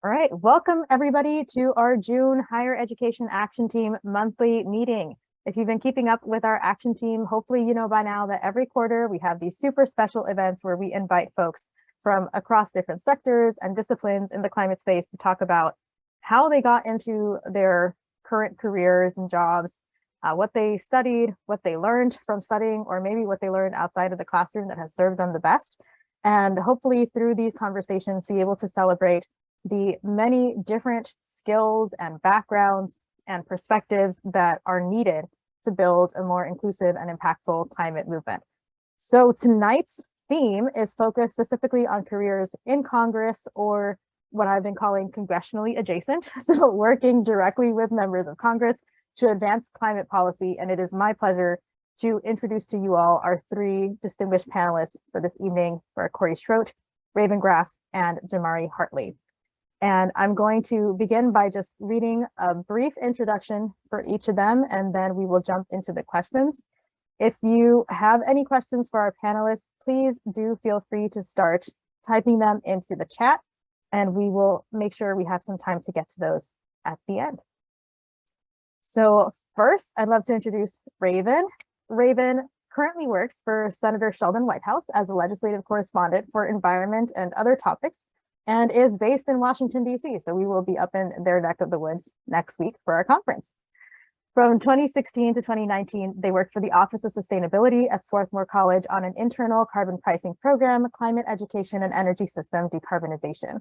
All right, welcome everybody to our June Higher Education Action Team monthly meeting. If you've been keeping up with our action team, hopefully you know by now that every quarter we have these super special events where we invite folks from across different sectors and disciplines in the climate space to talk about how they got into their current careers and jobs, what they studied, what they learned from studying, or maybe what they learned outside of the classroom that has served them the best. And hopefully through these conversations, be able to celebrate the many different skills and backgrounds and perspectives that are needed to build a more inclusive and impactful climate movement. So tonight's theme is focused specifically on careers in Congress, or what I've been calling congressionally adjacent. So working directly with members of Congress to advance climate policy. And it is my pleasure to introduce to you all our three distinguished panelists for this evening, for Corey Schrodt, Raven Graf, and Jamari Hartley. And I'm going to begin by just reading a brief introduction for each of them, and then we will jump into the questions. If you have any questions for our panelists, please do feel free to start typing them into the chat, and we will make sure we have some time to get to those at the end. So first, I'd love to introduce Raven. Raven currently works for Senator Sheldon Whitehouse as a legislative correspondent for environment and other topics, and is based in Washington, D.C. So we will be up in their neck of the woods next week for our conference. From 2016 to 2019, they worked for the Office of Sustainability at Swarthmore College on an internal carbon pricing program, climate education, and energy system decarbonization.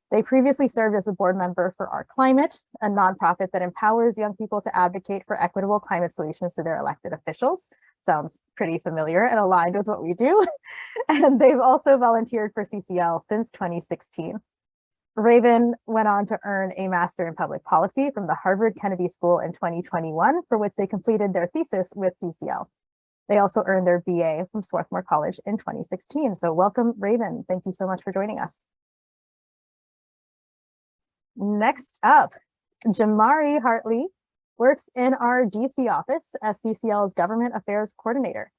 They previously served as a board member for Our Climate, a nonprofit that empowers young people to advocate for equitable climate solutions to their elected officials. Sounds pretty familiar and aligned with what we do. And they've also volunteered for CCL since 2016. Raven went on to earn a Master in Public Policy from the Harvard Kennedy School in 2021, for which they completed their thesis with CCL. They also earned their BA from Swarthmore College in 2016. So welcome, Raven. Thank you so much for joining us. Next up, Jamari Hartley works in our DC office as CCL's Government Affairs Coordinator.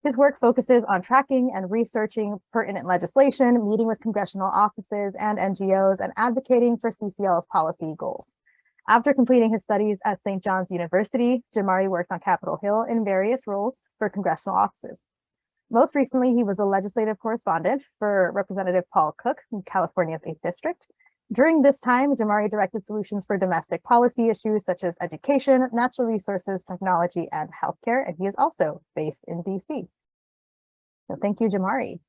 His work focuses on tracking and researching pertinent legislation, meeting with congressional offices and NGOs, and advocating for CCL's policy goals. After completing his studies at St. John's University, Jamari worked on Capitol Hill in various roles for congressional offices. Most recently, he was a legislative correspondent for Representative Paul Cook in California's 8th District. During this time, Jamari directed solutions for domestic policy issues such as education, natural resources, technology, and healthcare, and he is also based in DC. So thank you, Jamari.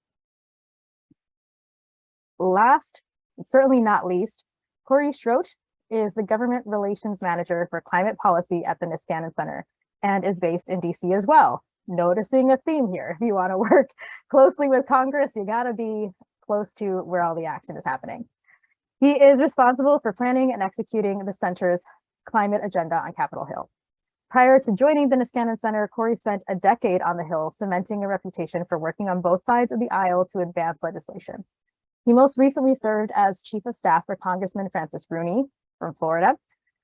Last, and certainly not least, Corey Schrodt is the Government Relations Manager for Climate Policy at the Niskanen Center and is based in DC as well. Noticing a theme here. If you want to work closely with Congress, you got to be close to where all the action is happening. He is responsible for planning and executing the center's climate agenda on Capitol Hill. Prior to joining the Niskanen Center, Corey spent a decade on the Hill, cementing a reputation for working on both sides of the aisle to advance legislation. He most recently served as Chief of Staff for Congressman Francis Rooney from Florida,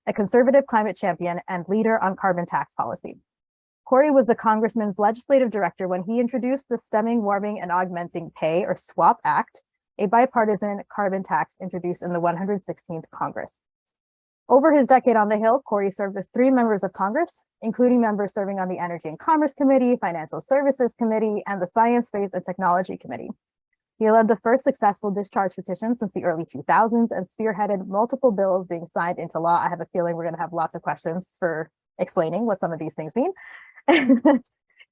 a conservative climate champion and leader on carbon tax policy. Corey was the congressman's legislative director when he introduced the Stemming, Warming, and Augmenting Pay, or SWAP Act, a bipartisan carbon tax introduced in the 116th Congress. Over his decade on the Hill, Corey served with 3 members of Congress, including members serving on the Energy and Commerce Committee, Financial Services Committee, and the Science, Space, and Technology Committee. He led the first successful discharge petition since the early 2000s and spearheaded multiple bills being signed into law. I have a feeling we're going to have lots of questions for explaining what some of these things mean.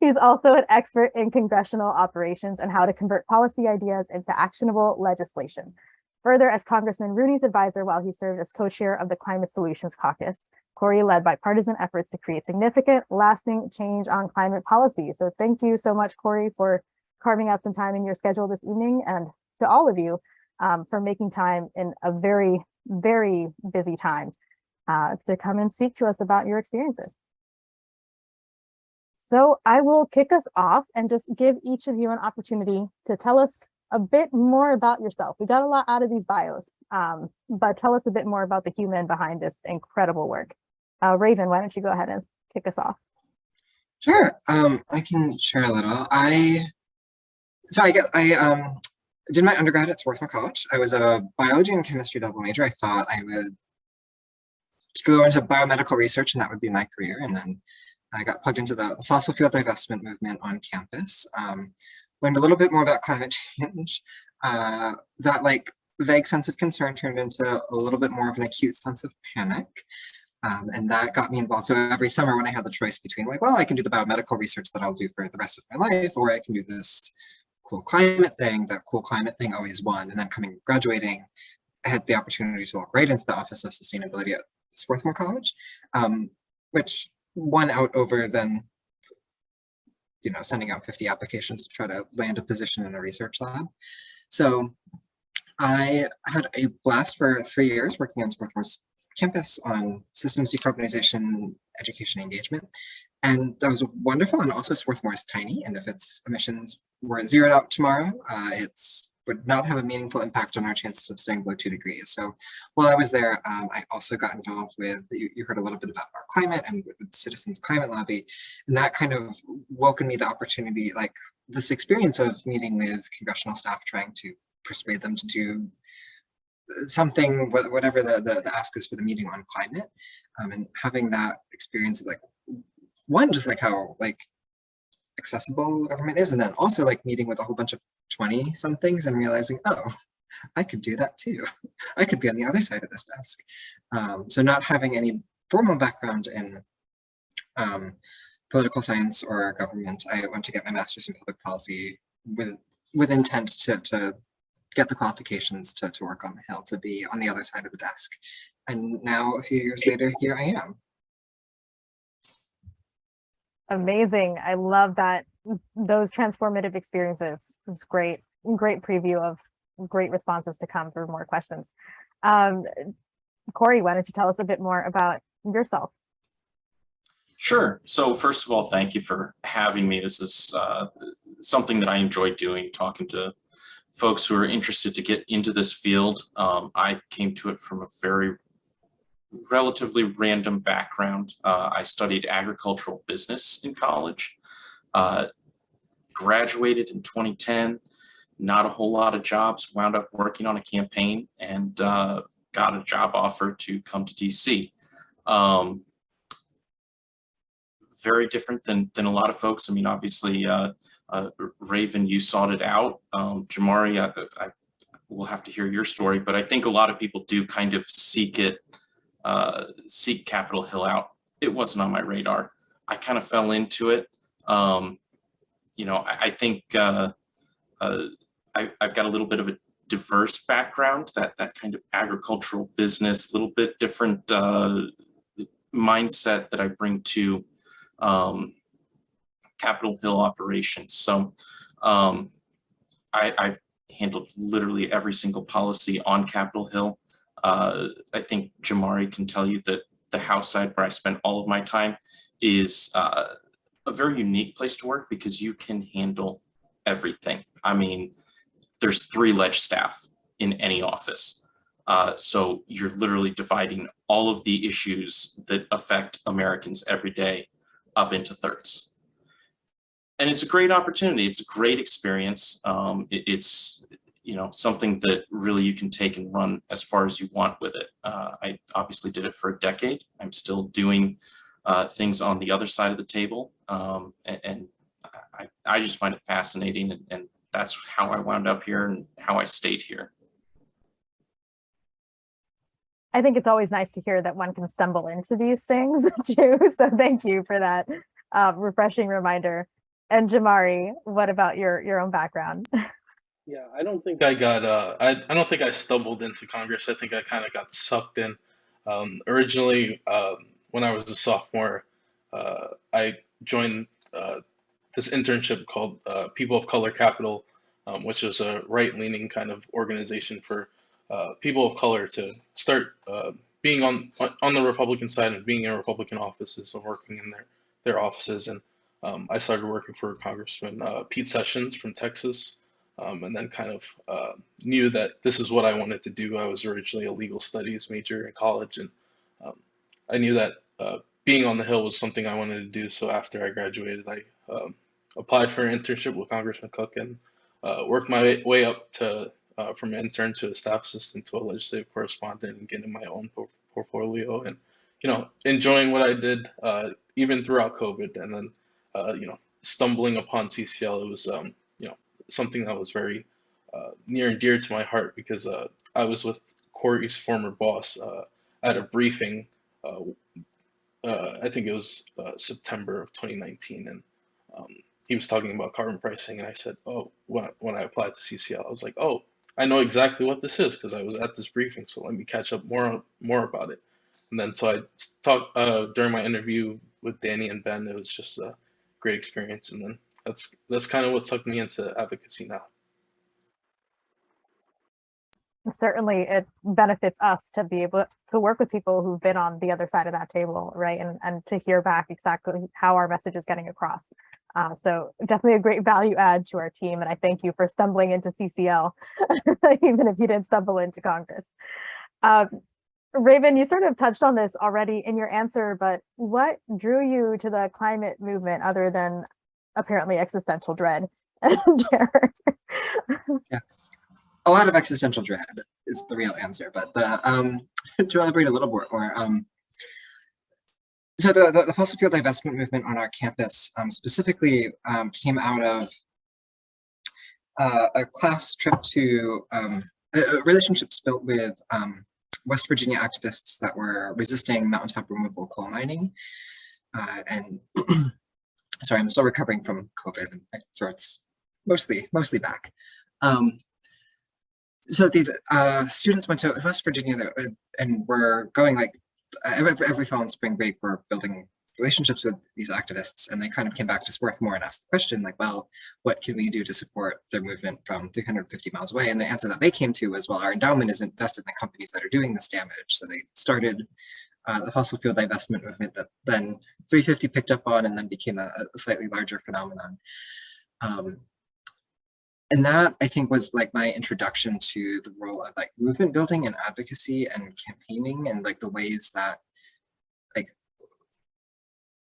He's also an expert in congressional operations and how to convert policy ideas into actionable legislation. Further, as Congressman Rooney's advisor while he served as co-chair of the Climate Solutions Caucus, Corey led bipartisan efforts to create significant, lasting change on climate policy. So thank you so much, Corey, for carving out some time in your schedule this evening, and to all of you for making time in a very, very busy time to come and speak to us about your experiences. So I will kick us off and just give each of you an opportunity to tell us a bit more about yourself. We got a lot out of these bios, but tell us a bit more about the human behind this incredible work. Raven, why don't you go ahead and kick us off? Sure, I can share a little. did my undergrad at Swarthmore College. I was a biology and chemistry double major. I thought I would go into biomedical research and that would be my career. And then I got plugged into the fossil fuel divestment movement on campus. Learned a little bit more about climate change. That like vague sense of concern turned into a little bit more of an acute sense of panic. And that got me involved. So every summer when I had the choice between like, well, I can do the biomedical research that I'll do for the rest of my life, or I can do this cool climate thing, that cool climate thing always won. And then graduating, I had the opportunity to walk right into the Office of Sustainability at Swarthmore College, which won out over then, sending out 50 applications to try to land a position in a research lab. So I had a blast for 3 years working on Swarthmore's campus on systems decarbonization, education engagement. And that was wonderful. And also Swarthmore is tiny. And if its emissions were zeroed out tomorrow, it would not have a meaningful impact on our chances of staying below 2 degrees. So while I was there, I also got involved with, you heard a little bit about our climate and with the Citizens Climate Lobby. And that kind of woke in me the opportunity, like this experience of meeting with congressional staff, trying to persuade them to do something, whatever the ask is for the meeting on climate, and having that experience of like, one, just like how like accessible government is, and then also like meeting with a whole bunch of 20 somethings and realizing, oh, I could do that too. I could be on the other side of this desk. So not having any formal background in political science or government, I went to get my master's in public policy with intent to get the qualifications to work on the Hill, to be on the other side of the desk. And now a few years later, here I am. Amazing. I love that, those transformative experiences. It was great preview of great responses to come for more questions. Corey, why don't you tell us a bit more about yourself? Sure. So first of all, thank you for having me. This is something that I enjoy doing, talking to folks who are interested to get into this field. I came to it from a very relatively random background. I studied agricultural business in college, graduated in 2010, not a whole lot of jobs, wound up working on a campaign and got a job offer to come to DC. Very different than a lot of folks. I mean, obviously, Raven, you sought it out. Jamari, I will have to hear your story, but I think a lot of people do kind of seek Capitol Hill out. It wasn't on my radar. I kind of fell into it. I think I've got a little bit of a diverse background, that kind of agricultural business, a little bit different mindset that I bring to Capitol Hill operations. So I've handled literally every single policy on Capitol Hill. I think Jamari can tell you that the House side, where I spent all of my time, is a very unique place to work because you can handle everything. I mean, there's 3 ledge staff in any office. So you're literally dividing all of the issues that affect Americans every day up into thirds. And it's a great opportunity. It's a great experience. It's something that really you can take and run as far as you want with it. I obviously did it for a decade. I'm still doing things on the other side of the table. And I just find it fascinating. And that's how I wound up here and how I stayed here. I think it's always nice to hear that one can stumble into these things too. So thank you for that refreshing reminder. And Jamari, what about your own background? Yeah, I don't think I got I don't think I stumbled into Congress. I think I kind of got sucked in. Originally, when I was a sophomore, I joined this internship called People of Color Capital, which is a right-leaning kind of organization for people of color to start being on the Republican side and being in Republican offices and working in their offices. And I started working for Congressman Pete Sessions from Texas, and then kind of knew that this is what I wanted to do. I was originally a legal studies major in college, and I knew that being on the Hill was something I wanted to do. So after I graduated, I applied for an internship with Congressman Cook, and worked my way up to from intern to a staff assistant to a legislative correspondent and getting my own portfolio and enjoying what I did even throughout COVID. And then stumbling upon CCL, it was something that was very near and dear to my heart because I was with Corey's former boss at a briefing. I think it was September of 2019, and he was talking about carbon pricing, and I said, "Oh, when I applied to CCL, I was like, oh, I know exactly what this is because I was at this briefing. So let me catch up more about it." And then so I talked during my interview with Danny and Ben. It was just a great experience, and then that's kind of what sucked me into advocacy now. Certainly it benefits us to be able to work with people who've been on the other side of that table, right? And to hear back exactly how our message is getting across. So definitely a great value add to our team. And I thank you for stumbling into CCL, even if you didn't stumble into Congress. Raven, you sort of touched on this already in your answer, but what drew you to the climate movement other than apparently existential dread and terror? Yes. A lot of existential dread is the real answer, but to elaborate a little more, so the fossil fuel divestment movement on our campus specifically came out of a class trip to relationships built with West Virginia activists that were resisting mountaintop removal coal mining. And sorry, I'm still recovering from COVID and my throat's mostly back. So these students went to West Virginia and were going like every fall and spring break, we're building relationships with these activists, and they kind of came back to Swarthmore and asked the question like, well, what can we do to support their movement from 350 miles away? And the answer that they came to was, well, our endowment is invested in the companies that are doing this damage. So they started the fossil fuel divestment movement that then 350 picked up on and then became a slightly larger phenomenon. And that, I think, was like my introduction to the role of like movement building and advocacy and campaigning, and like the ways that like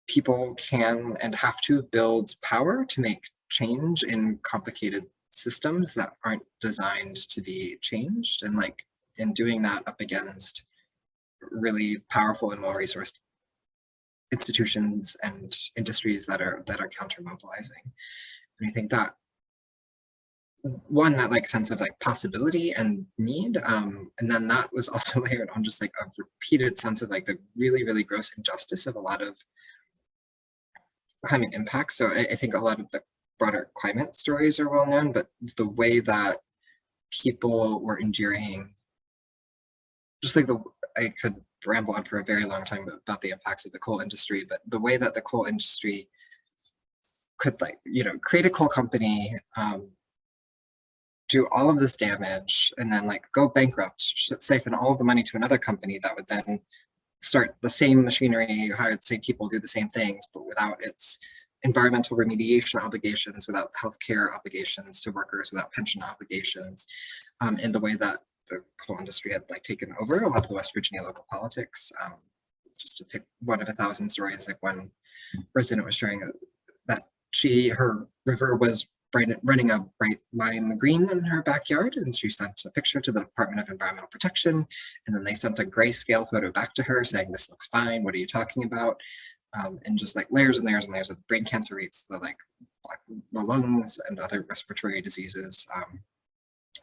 people can and have to build power to make change in complicated systems that aren't designed to be changed, and like in doing that up against really powerful and well-resourced institutions and industries that are counter mobilizing. And I think that one, that like sense of like possibility and need, and then that was also layered on just like a repeated sense of like the really gross injustice of a lot of climate impacts. So I think a lot of the broader climate stories are well known, but the way that people were enduring, just like I could ramble on for a very long time about the impacts of the coal industry, but the way that the coal industry could like, create a coal company, do all of this damage, and then like go bankrupt, siphon all of the money to another company that would then start the same machinery, hire the same people, do the same things, but without its environmental remediation obligations, without healthcare obligations to workers, without pension obligations, in the way that the coal industry had like taken over a lot of the West Virginia local politics. Just to pick one of 1,000 stories, like one resident was sharing that her river was running a bright lime green in her backyard, and she sent a picture to the Department of Environmental Protection, and then they sent a grayscale photo back to her saying, "This looks fine, what are you talking about?" And just like layers and layers and layers of brain cancer rates, the lungs and other respiratory diseases.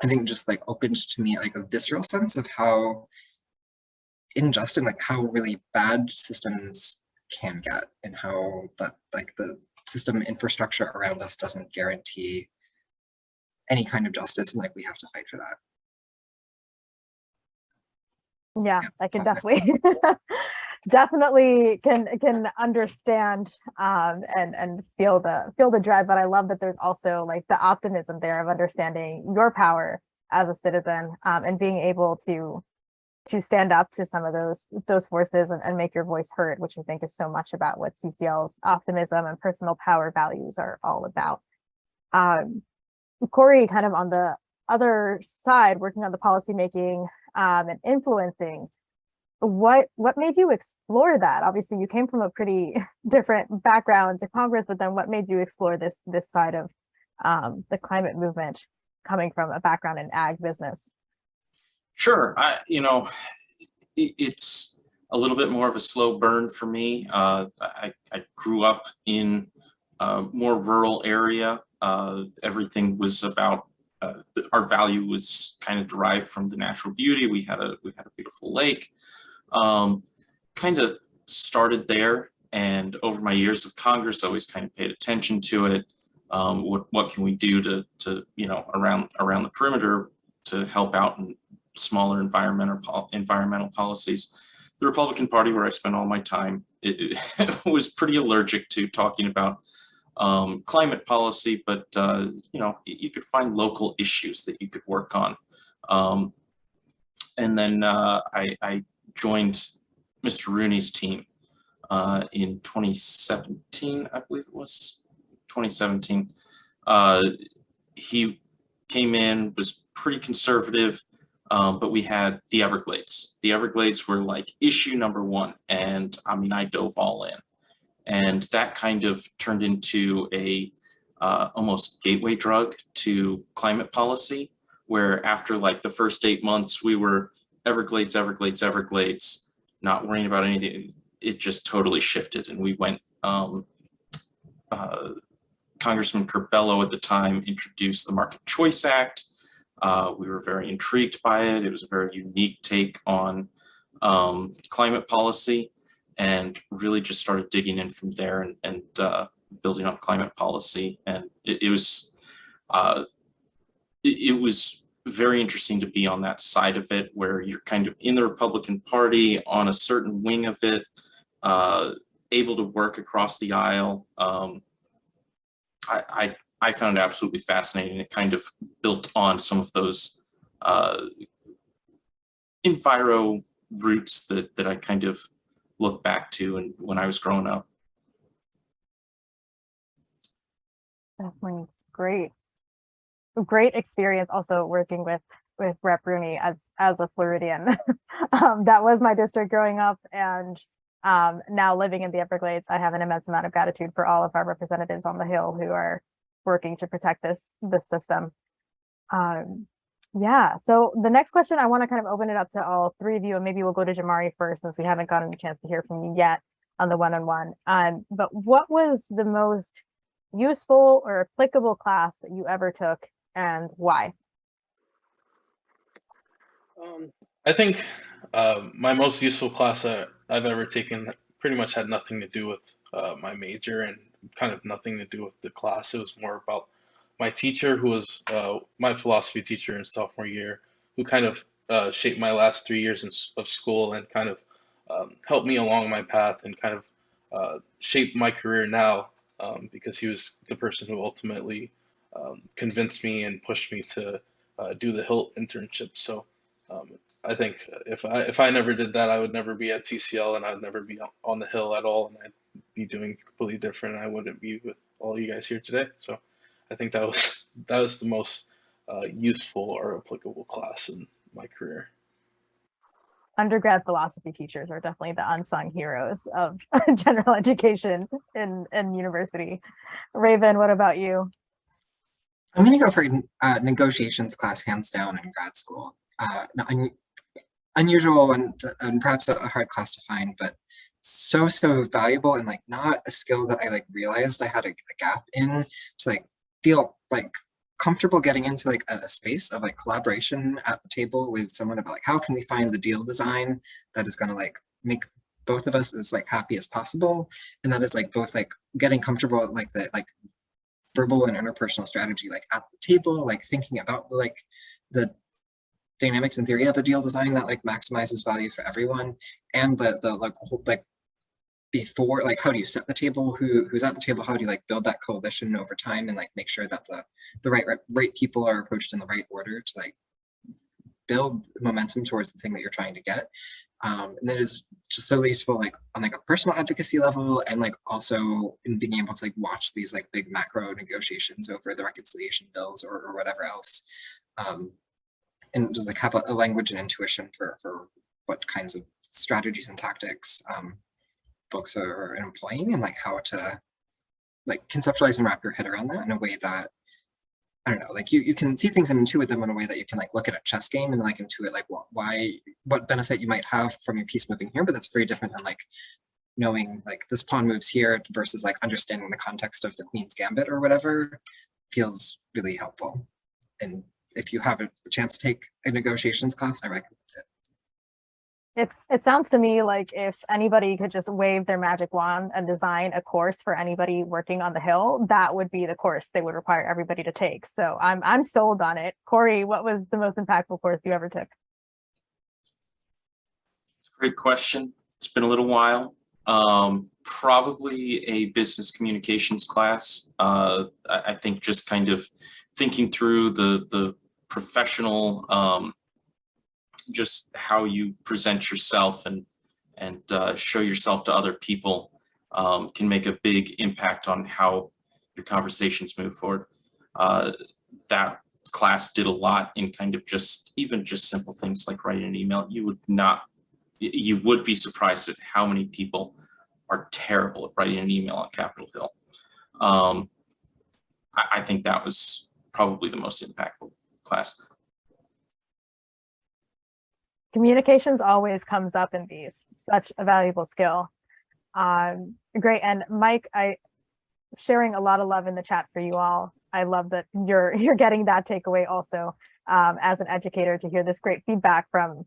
I think just like opened to me like a visceral sense of how unjust and like how really bad systems can get, and how that like the system infrastructure around us doesn't guarantee any kind of justice, and like we have to fight for that. Yeah, I can definitely can understand and feel the dread, but I love that there's also like the optimism there of understanding your power as a citizen, and being able to stand up to some of those forces and make your voice heard, which I think is so much about what CCL's optimism and personal power values are all about. Corey, kind of on the other side, working on the policymaking and influencing, what made you explore that? Obviously, you came from a pretty different background to Congress, but then what made you explore this side of the climate movement coming from a background in ag business? Sure. It's a little bit more of a slow burn for me. I grew up in a more rural area. Everything was about our value was kind of derived from the natural beauty. We had a beautiful lake. Kind of started there, and over my years of Congress, I always kind of paid attention to it. What can we do to around the perimeter to help out in smaller environmental policies? The Republican Party, where I spent all my time, it was pretty allergic to talking about climate policy, but you could find local issues that you could work on. And then I joined Mr. Rooney's team in 2017, I believe it was 2017. He came in, was pretty conservative, but we had the Everglades. The Everglades were like issue number one, and I mean, I dove all in. And that kind of turned into a almost gateway drug to climate policy, where after like the first 8 months, we were Everglades, Everglades, Everglades, not worrying about anything. It just totally shifted, and we went. Congressman Curbelo at the time introduced the Market Choice Act. We were very intrigued by it. It was a very unique take on climate policy, and really just started digging in from there and building up climate policy. And it was very interesting to be on that side of it, where you're kind of in the Republican Party on a certain wing of it, able to work across the aisle. I found it absolutely fascinating. It kind of built on some of those enviro roots that I kind of look back to and when I was growing up. Definitely great experience also working with Rep. Rooney as a Floridian. That was my district growing up, and now living in the Everglades, I have an immense amount of gratitude for all of our representatives on the Hill who are working to protect this system. Yeah, so the next question, I want to kind of open it up to all three of you, and maybe we'll go to Jamari first, since we haven't gotten a chance to hear from you yet on the one-on-one. But what was the most useful or applicable class that you ever took, and why? I think my most useful class I've ever taken pretty much had nothing to do with my major, and kind of nothing to do with the class. It was more about my teacher, who was my philosophy teacher in sophomore year, who kind of shaped my last 3 years of school, and kind of helped me along my path, and kind of shaped my career now, because he was the person who ultimately convinced me and pushed me to do the Hill internship. So I think if I never did that, I would never be at TCL, and I'd never be on the Hill at all, and I'd be doing completely different. I wouldn't be with all you guys here today. So I think that was the most useful or applicable class in my career. Undergrad philosophy teachers are definitely the unsung heroes of general education in university. Raven, what about you? I'm going to go for negotiations class, hands down, in grad school. Unusual and perhaps a hard class to find, but so valuable, and like not a skill that I like realized I had a gap in, to like feel like comfortable getting into like a space of like collaboration at the table with someone about like how can we find the deal design that is going to like make both of us as like happy as possible, and that is like both like getting comfortable at like the like verbal and interpersonal strategy like at the table, like thinking about like the dynamics and theory of a deal design that like maximizes value for everyone, and the like whole, like before, like how do you set the table, who's at the table, how do you like build that coalition over time, and like make sure that the right people are approached in the right order to like build momentum towards the thing that you're trying to get. And that is just so useful like on like a personal advocacy level, and like also in being able to like watch these like big macro negotiations over the reconciliation bills or whatever else, and just like have a language and intuition for what kinds of strategies and tactics folks are employing, and like how to like conceptualize and wrap your head around that in a way that I don't know, like you can see things and intuit them in a way that you can like look at a chess game and like intuit like what benefit you might have from your piece moving here, but that's very different than like knowing like this pawn moves here versus like understanding the context of the queen's gambit or whatever feels really helpful. And if you have a chance to take a negotiations class, I recommend it. It sounds to me like if anybody could just wave their magic wand and design a course for anybody working on the Hill, that would be the course they would require everybody to take. So I'm sold on it. Corey, what was the most impactful course you ever took? It's a great question. It's been a little while. Probably a business communications class. I think just kind of thinking through the professional, just how you present yourself and show yourself to other people can make a big impact on how your conversations move forward. That class did a lot in kind of even just simple things like writing an email. You would be surprised at how many people are terrible at writing an email on Capitol Hill. I think that was probably the most impactful class. Communications always comes up in these, such a valuable skill. Great. And Mike, sharing a lot of love in the chat for you all. I love that you're getting that takeaway also as an educator, to hear this great feedback from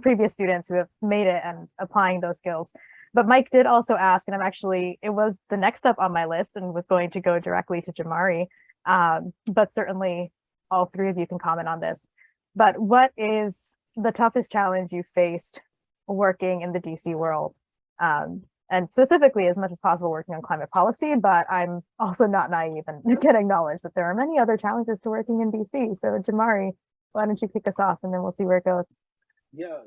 previous students who have made it and applying those skills. But Mike did also ask, and it was the next up on my list and was going to go directly to Jamari, but certainly all three of you can comment on this. But what is the toughest challenge you faced working in the DC world? And specifically, as much as possible, working on climate policy, but I'm also not naive and can acknowledge that there are many other challenges to working in DC. So Jamari, why don't you kick us off and then we'll see where it goes. Yeah,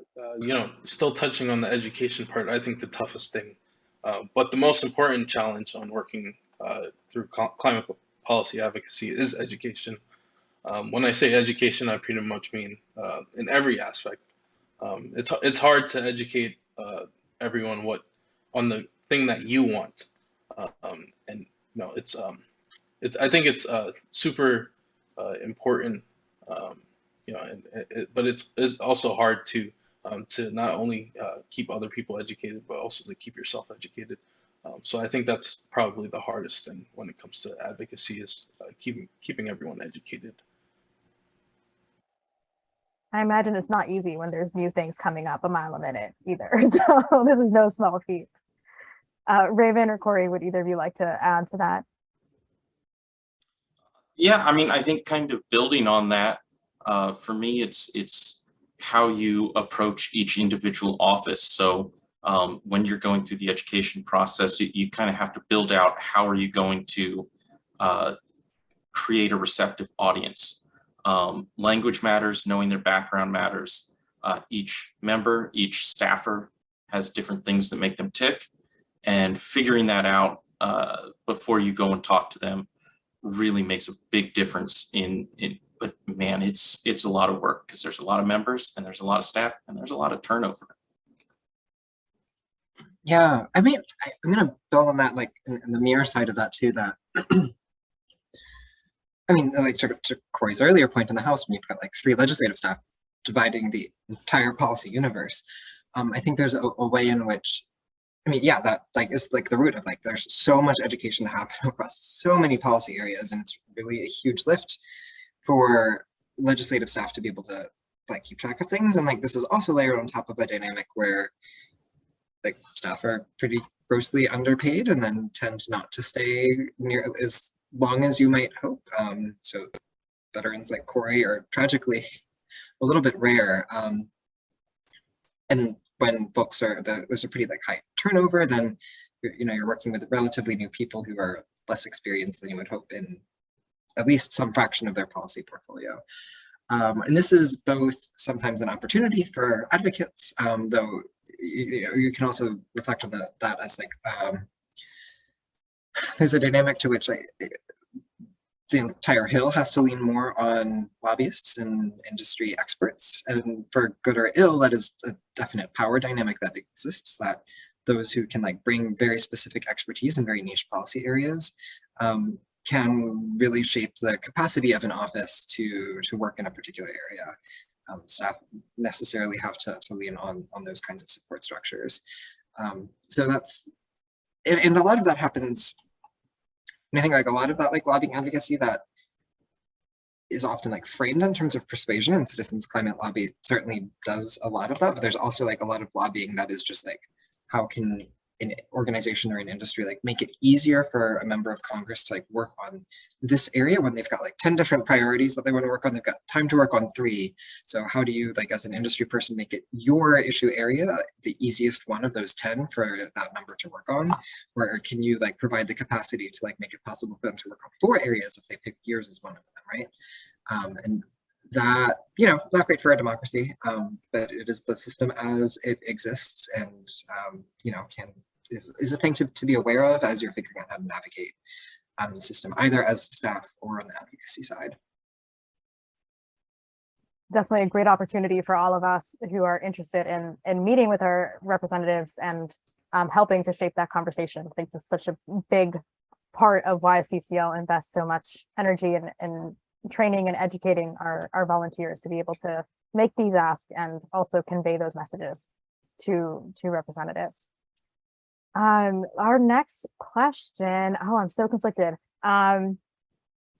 still touching on the education part, I think the toughest thing, but the most important challenge on working through climate policy advocacy is education. When I say education, I pretty much mean in every aspect. It's hard to educate everyone on the thing that you want, and I think it's super important. But it's also hard to not only keep other people educated, but also to keep yourself educated. So I think that's probably the hardest thing when it comes to advocacy, is keeping everyone educated. I imagine it's not easy when there's new things coming up a mile a minute either. So this is no small feat. Raven or Corey, would either of you like to add to that? Yeah, I mean, I think kind of building on that, for me, it's how you approach each individual office. So when you're going through the education process, you kind of have to build out how are you going to create a receptive audience. Language matters, knowing their background matters. Each member, each staffer has different things that make them tick, and figuring that out before you go and talk to them really makes a big difference but man, it's a lot of work because there's a lot of members and there's a lot of staff and there's a lot of turnover. Yeah, I mean, I'm gonna build on that, like in the mirror side of that too, that I mean, like to Corey's earlier point in the House, when you've got like 3 legislative staff dividing the entire policy universe, I think there's a way in which, I mean, yeah, that like is like the root of like there's so much education to happen across so many policy areas, and it's really a huge lift for legislative staff to be able to like keep track of things. And like this is also layered on top of a dynamic where like staff are pretty grossly underpaid and then tend not to stay near as long as you might hope. So veterans like Corey are tragically a little bit rare. And when folks there's a pretty like high turnover, then you're working with relatively new people who are less experienced than you would hope in at least some fraction of their policy portfolio. And this is both sometimes an opportunity for advocates, though you can also reflect on that as like there's a dynamic to which the entire Hill has to lean more on lobbyists and industry experts, and for good or ill, that is a definite power dynamic that exists, that those who can like bring very specific expertise in very niche policy areas can really shape the capacity of an office to work in a particular area. Staff necessarily have to lean on those kinds of support structures. So that's, and a lot of that happens, and I think like a lot of that like lobbying advocacy that is often like framed in terms of persuasion, and Citizens Climate Lobby certainly does a lot of that, but there's also like a lot of lobbying that is just like, how can an organization or an industry like make it easier for a member of Congress to like work on this area when they've got like 10 different priorities that they want to work on, they've got time to work on 3. So how do you like as an industry person make it your issue area the easiest one of those 10 for that member to work on? Or can you like provide the capacity to like make it possible for them to work on 4 areas if they pick yours as one of them, right? And that, you know, not great for our democracy, but it is the system as it exists, and you know, is a thing to be aware of as you're figuring out how to navigate the system, either as staff or on the advocacy side. Definitely a great opportunity for all of us who are interested in meeting with our representatives and helping to shape that conversation. I think that's such a big part of why CCL invests so much energy in training and educating our volunteers to be able to make these asks and also convey those messages to representatives. Our next question, oh, I'm so conflicted. All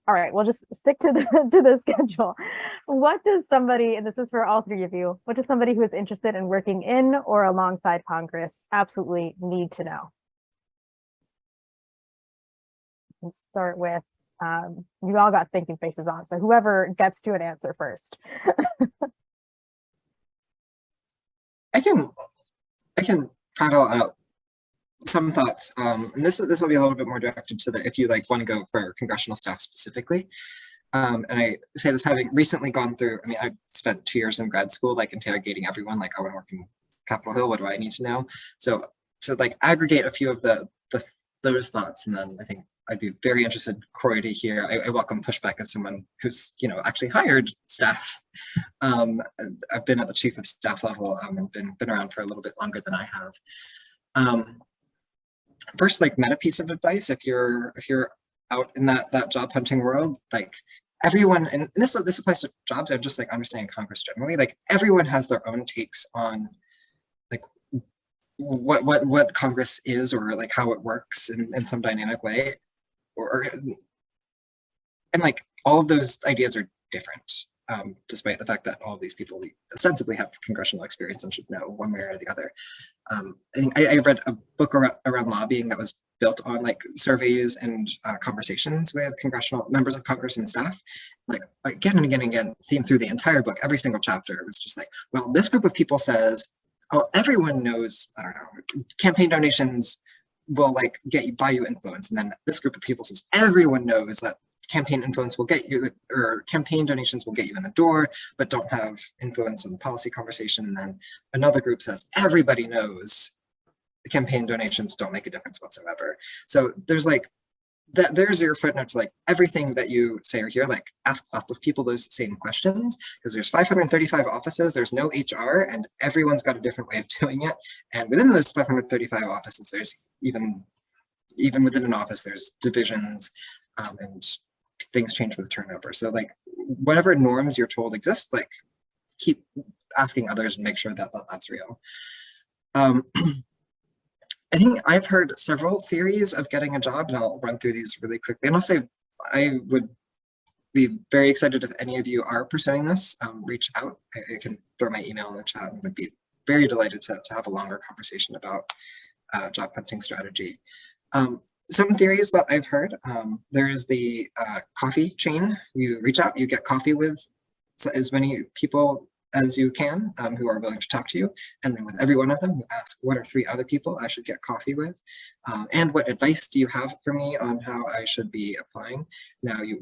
right, we'll just stick to the schedule. What does somebody, and this is for all 3 of you, what does somebody who is interested in working in or alongside Congress absolutely need to know? Let's start with, you all got thinking faces on, so whoever gets to an answer first. I can prattle out some thoughts, and this will be a little bit more directed to the if you like want to go for congressional staff specifically. And I say this having recently gone through, I mean, I spent 2 years in grad school, like interrogating everyone, like I want to work in Capitol Hill, what do I need to know? So like aggregate a few of those thoughts, and then I think I'd be very interested, Corey, to hear. I welcome pushback as someone who's, you know, actually hired staff. I've been at the chief of staff level and been around for a little bit longer than I have. First, like meta piece of advice, if you're out in that job hunting world, like everyone, and this applies to jobs, I'm just like understanding Congress generally, like everyone has their own takes on like what Congress is, or like how it works in some dynamic way, and like all of those ideas are different, despite the fact that all of these people ostensibly have congressional experience and should know one way or the other. I think I read a book around lobbying that was built on like surveys and conversations with congressional members of Congress and staff, like again and again and again, theme through the entire book, every single chapter. It was just like, well, this group of people says, oh, everyone knows, I don't know, campaign donations will like buy you influence. And then this group of people says, everyone knows that campaign influence will get you, or campaign donations will get you in the door, but don't have influence on the policy conversation. And then another group says, everybody knows the campaign donations don't make a difference whatsoever. So there's like, there's your footnote to like everything that you say or hear, like ask lots of people those same questions, because there's 535 offices, there's no HR, and everyone's got a different way of doing it. And within those 535 offices, there's even within an office, there's divisions, and things change with turnover. So like whatever norms you're told exist, like keep asking others and make sure that that's real. I think I've heard several theories of getting a job, and I'll run through these really quickly. And also, I would be very excited if any of you are pursuing this, reach out. I can throw my email in the chat and would be very delighted to have a longer conversation about job hunting strategy. Some theories that I've heard, there is the coffee chain. You reach out, you get coffee with as many people as you can who are willing to talk to you, and then with every one of them you ask, what are 3 other people I should get coffee with, and what advice do you have for me on how I should be applying? Now you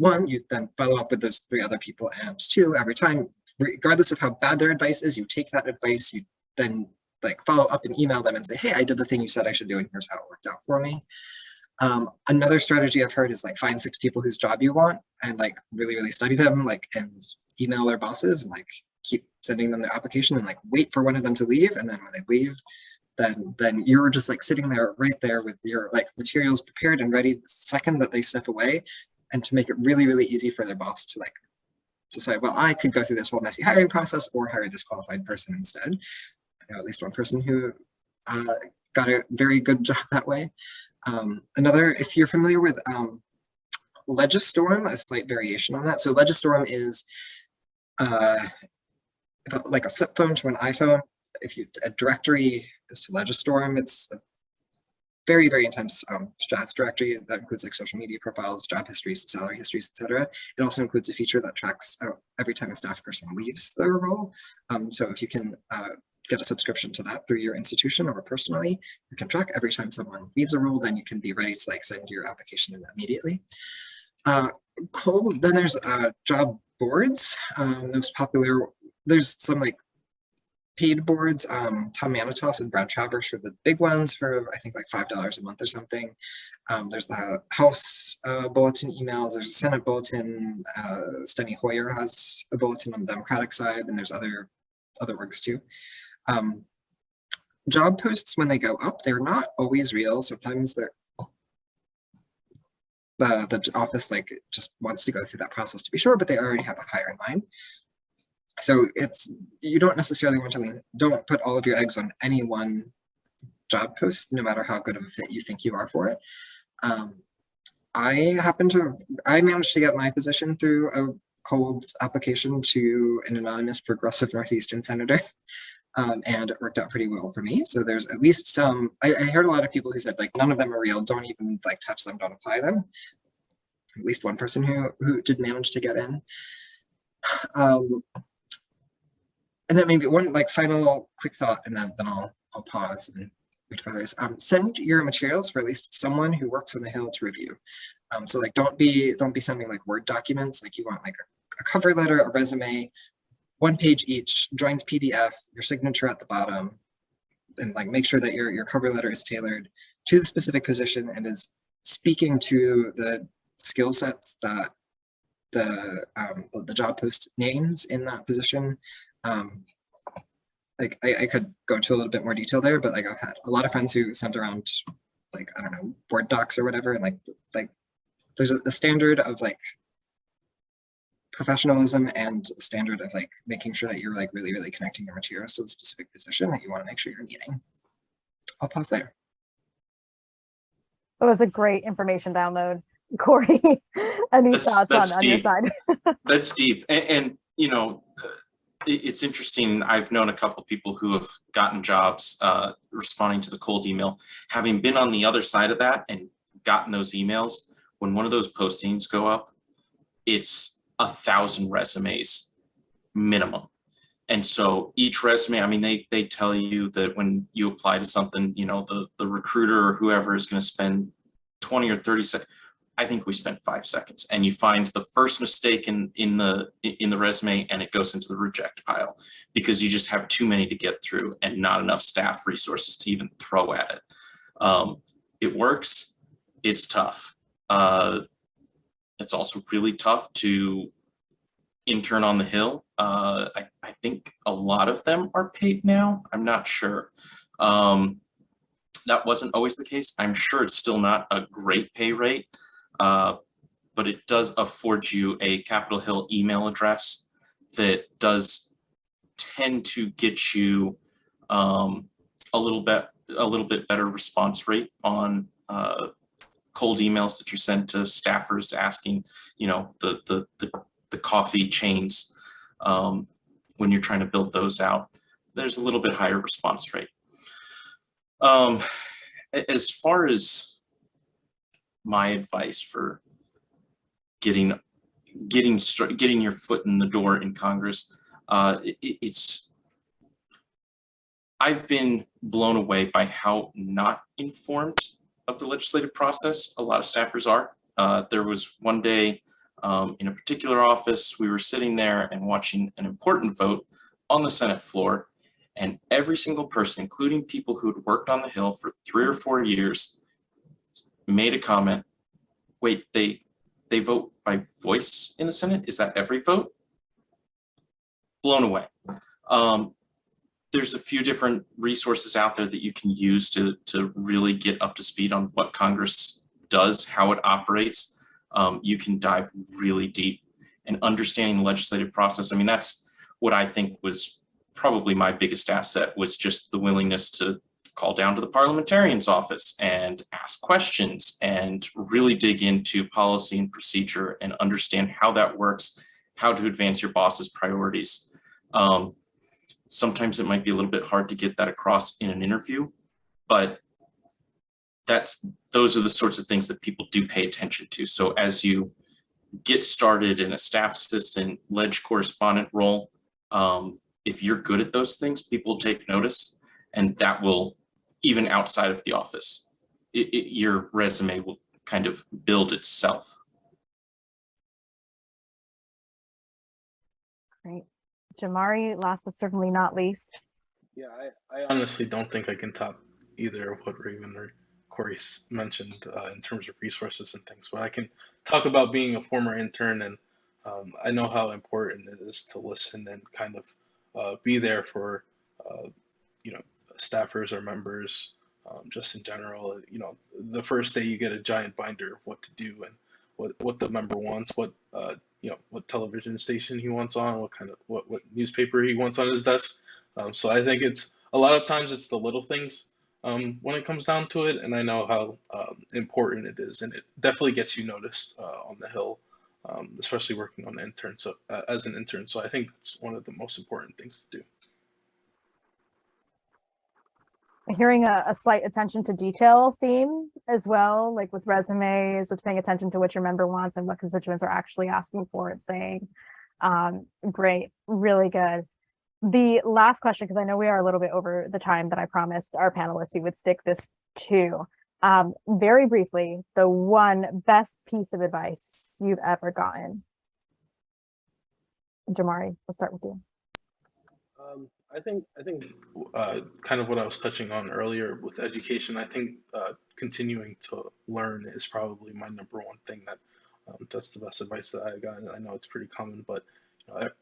then follow up with those 3 other people, and 2, every time, regardless of how bad their advice is, you take that advice, you then like follow up and email them and say, hey, I did the thing you said I should do and here's how it worked out for me. Another strategy I've heard is like find 6 people whose job you want and like really study them, like, and email their bosses and like keep sending them their application and like wait for one of them to leave. And then when they leave, then you're just like sitting there right there with your like materials prepared and ready. The second that they step away, and to make it really, really easy for their boss to like decide, well, I could go through this whole messy hiring process or hire this qualified person instead. I know at least one person who got a very good job that way. Another, if you're familiar with Legistorm, a slight variation on that. So Legistorm is like a flip phone to an iPhone. If you a directory is to Legistorm, it's a very, very intense staff directory that includes like social media profiles, job histories, salary histories, etc. It also includes a feature that tracks every time a staff person leaves their role. So if you can get a subscription to that through your institution or personally, you can track every time someone leaves a role, then you can be ready to like send your application in immediately. Cool. Then there's job boards. Most popular, there's some like paid boards. Tom Manitos and Brad Travers are the big ones for I think like $5 a month or something. There's the House bulletin emails. There's a Senate bulletin. Steny Hoyer has a bulletin on the Democratic side, and there's other orgs too. Job posts, when they go up, they're not always real. Sometimes they're the office like just wants to go through that process to be sure, but they already have a hire in mind. So you don't necessarily want to don't put all of your eggs on any one job post, no matter how good of a fit you think you are for it. I managed to get my position through a cold application to an anonymous progressive Northeastern senator. And it worked out pretty well for me. So there's at least some, I heard a lot of people who said like, none of them are real, don't even like touch them, don't apply them. At least one person who did manage to get in. And then maybe one like final quick thought, and then I'll pause and wait for others. Send your materials for at least someone who works on the Hill to review. So like, don't be sending like Word documents. Like you want like a cover letter, a resume, 1 page each, joined PDF, your signature at the bottom, and like make sure that your cover letter is tailored to the specific position and is speaking to the skill sets that the job post names in that position. Like I could go into a little bit more detail there, but like I've had a lot of friends who sent around like, I don't know, Word docs or whatever, and like there's a standard of like professionalism and standard of like making sure that you're like really, really connecting your materials to the specific position that you want to make sure you're meeting. I'll pause there. That was a great information download. Corey, any thoughts on your side? That's deep. And you know, it's interesting. I've known a couple of people who have gotten jobs responding to the cold email. Having been on the other side of that and gotten those emails, when one of those postings go up, it's 1,000 resumes minimum. And so each resume, I mean, they tell you that when you apply to something, you know, the recruiter or whoever is going to spend 20 or 30 seconds. I think we spent 5 seconds, and you find the first mistake in the resume, and it goes into the reject pile because you just have too many to get through and not enough staff resources to even throw at it. It works. It's tough. It's also really tough to intern on the Hill. I think a lot of them are paid now. I'm not sure. That wasn't always the case. I'm sure it's still not a great pay rate, but it does afford you a Capitol Hill email address that does tend to get you a little bit better response rate on cold emails that you send to staffers asking, you know, the coffee chains. When you're trying to build those out, there's a little bit higher response rate. As far as my advice for getting your foot in the door in Congress, I've been blown away by how not informed of the legislative process a lot of staffers are. There was one day in a particular office, we were sitting there and watching an important vote on the Senate floor, and every single person, including people who had worked on the Hill for 3 or 4 years, made a comment. Wait, they vote by voice in the Senate? Is that every vote? Blown away. There's a few different resources out there that you can use to really get up to speed on what Congress does, how it operates. you can dive really deep. And understanding the legislative process, I mean, that's what I think was probably my biggest asset, was just the willingness to call down to the parliamentarian's office and ask questions and really dig into policy and procedure and understand how that works, how to advance your boss's priorities. Sometimes it might be a little bit hard to get that across in an interview, but those are the sorts of things that people do pay attention to. So as you get started in a staff assistant, ledge correspondent role, if you're good at those things, people take notice, and that will, even outside of the office, your resume will kind of build itself. Great. Jamari, last but certainly not least. Yeah, I honestly don't think I can top either of what Raven or Corey mentioned in terms of resources and things, but I can talk about being a former intern, and I know how important it is to listen and kind of be there for staffers or members, just in general. The first day you get a giant binder of what to do and what the member wants, what television station he wants on, what newspaper he wants on his desk. So I think it's a lot of times it's the little things when it comes down to it, and I know how important it is, and it definitely gets you noticed on the Hill, especially working on as an intern. So I think that's one of the most important things to do. Hearing a slight attention to detail theme as well, like with resumes, with paying attention to what your member wants and what constituents are actually asking for and saying. Great, really good. The last question, because I know we are a little bit over the time that I promised our panelists we would stick this to. Very briefly, the one best piece of advice you've ever gotten. Jamari, we'll start with you. I think kind of what I was touching on earlier with education. I think continuing to learn is probably my number one thing. That's the best advice that I got, and I know it's pretty common, but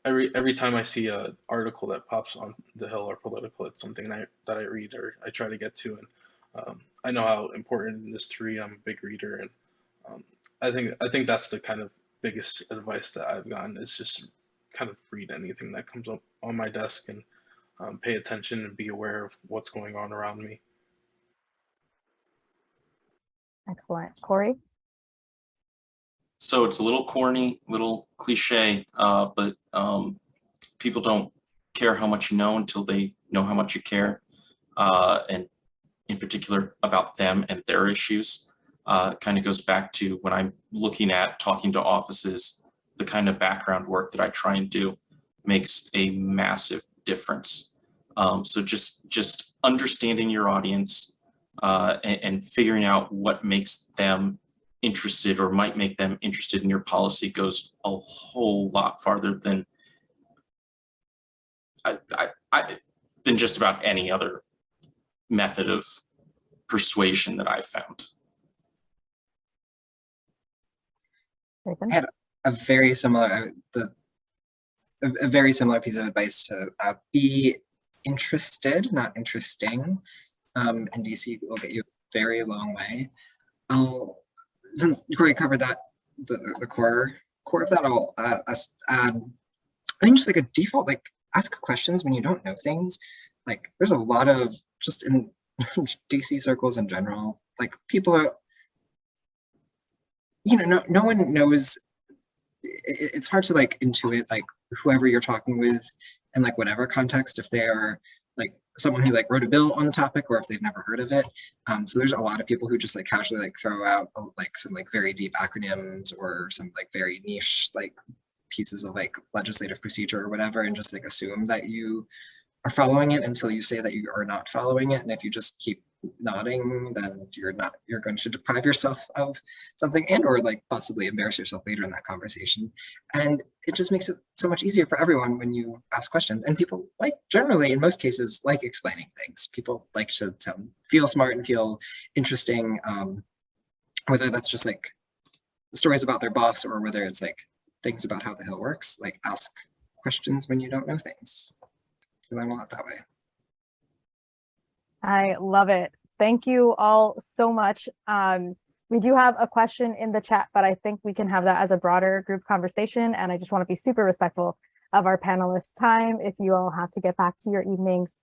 every time I see an article that pops on the Hill or Political, it's something that I read or I try to get to, and I know how important it is to read. I'm a big reader, and I think that's the kind of biggest advice that I've gotten, is just kind of read anything that comes up on my desk and pay attention and be aware of what's going on around me. Excellent. Corey? So it's a little corny, little cliche, but people don't care how much you know until they know how much you care, and in particular about them and their issues. Kind of goes back to when I'm looking at talking to offices, the kind of background work that I try and do makes a massive difference. So just understanding your audience and figuring out what makes them interested or might make them interested in your policy goes a whole lot farther than than just about any other method of persuasion that I've found. I had a very similar a very similar piece of advice to be interested, not interesting. And DC will get you a very long way. Since Corey covered that, the core of that, I'll add, I think just like a default, like ask questions when you don't know things. Like there's a lot of, just in DC circles in general, like people are, no one knows. It's hard to like intuit like whoever you're talking with in like whatever context, if they are like someone who like wrote a bill on the topic or if they've never heard of it. So there's a lot of people who just like casually like throw out like some like very deep acronyms or some like very niche like pieces of like legislative procedure or whatever, and just like assume that you are following it until you say that you are not following it. And if you just keep nodding, then you're going to deprive yourself of something and or like possibly embarrass yourself later in that conversation. And it just makes it so much easier for everyone when you ask questions. And people like, generally in most cases, like explaining things. People like to feel smart and feel interesting, whether that's just like stories about their boss or whether it's like things about how the Hill works. Like ask questions when you don't know things. And I'm a lot that way. I love it. Thank you all so much. We do have a question in the chat, but I think we can have that as a broader group conversation. And I just want to be super respectful of our panelists' time. If you all have to get back to your evenings,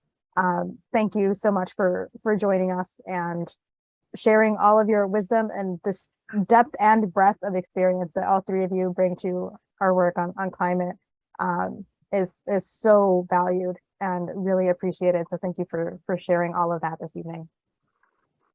thank you so much for joining us and sharing all of your wisdom and this depth and breadth of experience that all three of you bring to our work on climate is so valued and really appreciated. So thank you for sharing all of that this evening.